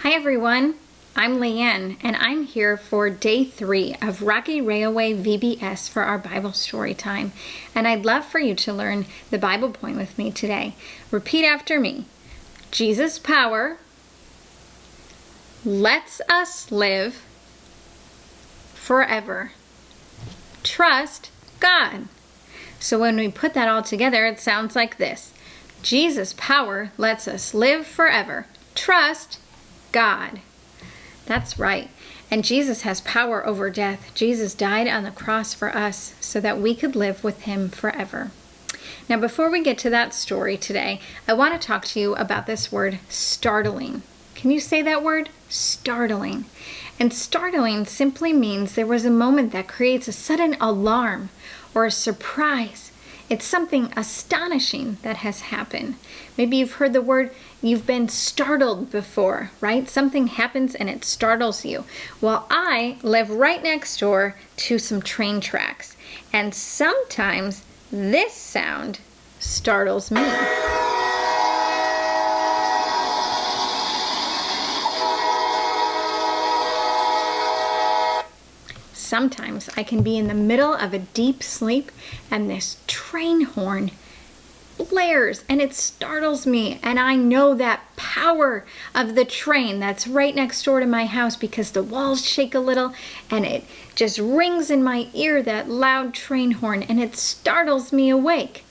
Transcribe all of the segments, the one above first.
Hi everyone, I'm Leanne and I'm here for day 3 of Rocky Railway VBS for our Bible story time. And I'd love for you to learn the Bible point with me today. Repeat after me. Jesus' power lets us live forever. Trust God. So when we put that all together, it sounds like this. Jesus' power lets us live forever. Trust God. That's right. And Jesus has power over death. Jesus died on the cross for us so that we could live with him forever. Now, before we get to that story today, I want to talk to you about this word startling. Can you say that word? Startling. And startling simply means there was a moment that creates a sudden alarm or a surprise. It's something astonishing that has happened. Maybe you've heard the word, you've been startled before, right? Something happens and it startles you. Well, I live right next door to some train tracks, and sometimes this sound startles me. Sometimes I can be in the middle of a deep sleep and this train horn blares and it startles me, and I know that power of the train that's right next door to my house because the walls shake a little and it just rings in my ear, that loud train horn, and it startles me awake.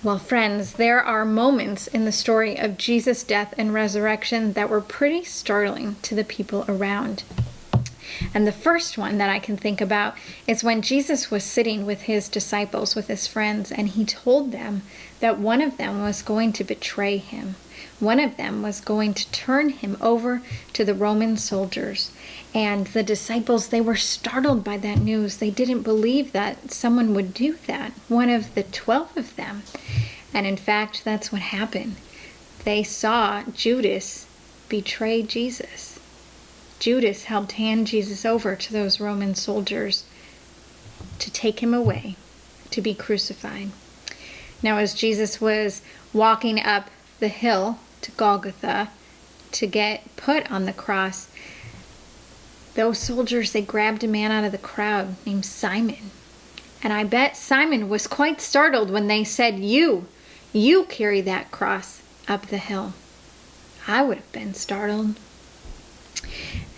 Well, friends, there are moments in the story of Jesus' death and resurrection that were pretty startling to the people around. And the first one that I can think about is when Jesus was sitting with his disciples, with his friends, and he told them that one of them was going to betray him. One of them was going to turn him over to the Roman soldiers. And the disciples, they were startled by that news. They didn't believe that someone would do that, one of the 12 of them. And in fact, that's what happened. They saw Judas betray Jesus. Judas helped hand Jesus over to those Roman soldiers to take him away, to be crucified. Now, as Jesus was walking up the hill to Golgotha to get put on the cross, those soldiers, they grabbed a man out of the crowd named Simon. And I bet Simon was quite startled when they said, you carry that cross up the hill. I would have been startled.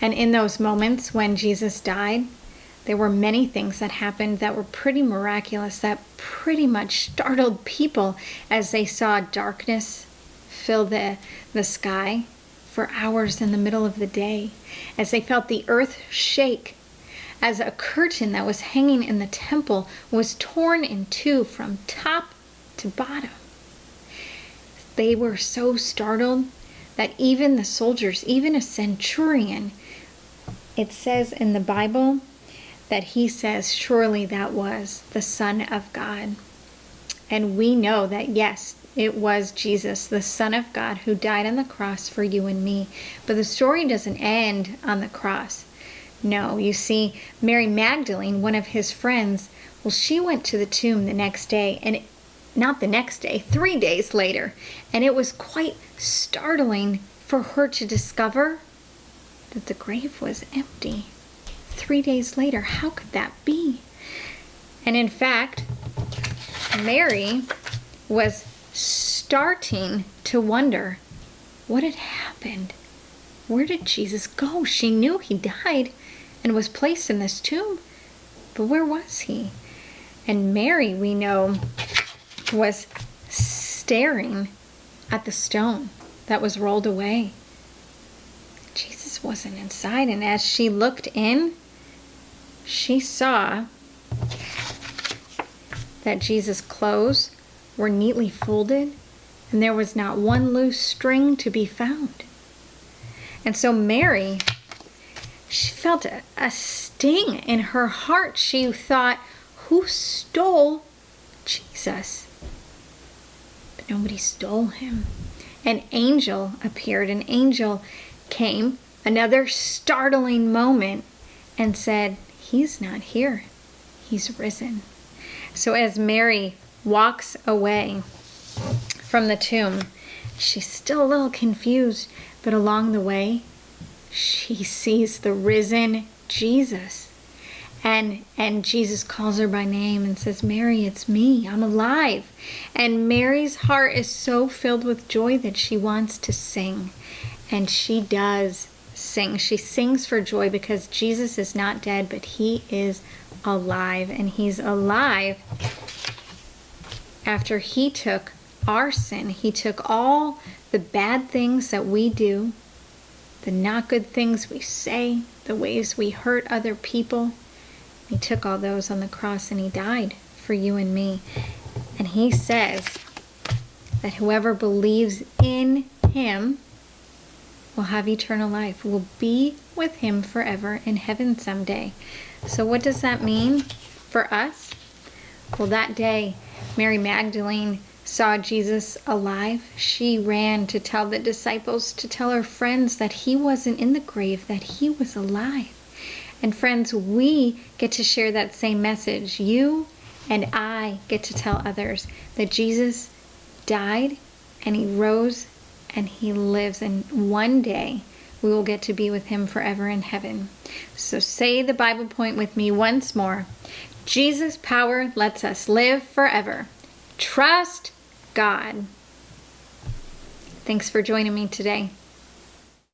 And in those moments when Jesus died, there were many things that happened that were pretty miraculous, that pretty much startled people as they saw darkness fill the sky for hours in the middle of the day, as they felt the earth shake, as a curtain that was hanging in the temple was torn in two from top to bottom. They were so startled that even the soldiers, even a centurion, it says in the Bible that he says, surely that was the Son of God. And we know that, yes, it was Jesus, the Son of God, who died on the cross for you and me. But the story doesn't end on the cross. No, you see, Mary Magdalene, one of his friends, well, she went to the tomb the next day, and not the next day, 3 days later. And it was quite startling for her to discover that the grave was empty. 3 days later, how could that be? And in fact, Mary was starting to wonder what had happened. Where did Jesus go? She knew he died and was placed in this tomb, but where was he? And Mary, we know, was staring at the stone that was rolled away. Jesus wasn't inside, and as she looked in, she saw that Jesus' clothes were neatly folded, and there was not one loose string to be found. And so Mary, she felt a sting in her heart. She thought, who stole Jesus? But nobody stole him. An angel appeared. An angel came, another startling moment, and said, he's not here. He's risen. So as Mary walks away from the tomb, she's still a little confused, but along the way, she sees the risen Jesus. And Jesus calls her by name and says, Mary, it's me. I'm alive. And Mary's heart is so filled with joy that she wants to sing. And she does sing. She sings for joy because Jesus is not dead, but he is alive. And he's alive after he took our sin. He took all the bad things that we do, the not good things we say, the ways we hurt other people. He took all those on the cross and he died for you and me. And he says that whoever believes in him will have eternal life, will be with him forever in heaven someday. So what does that mean for us? Well, that day, Mary Magdalene saw Jesus alive. She ran to tell the disciples, to tell her friends that he wasn't in the grave, that he was alive. And friends, we get to share that same message. You and I get to tell others that Jesus died and he rose and he lives. And one day we will get to be with him forever in heaven. So say the Bible point with me once more. Jesus' power lets us live forever. Trust God. Thanks for joining me today.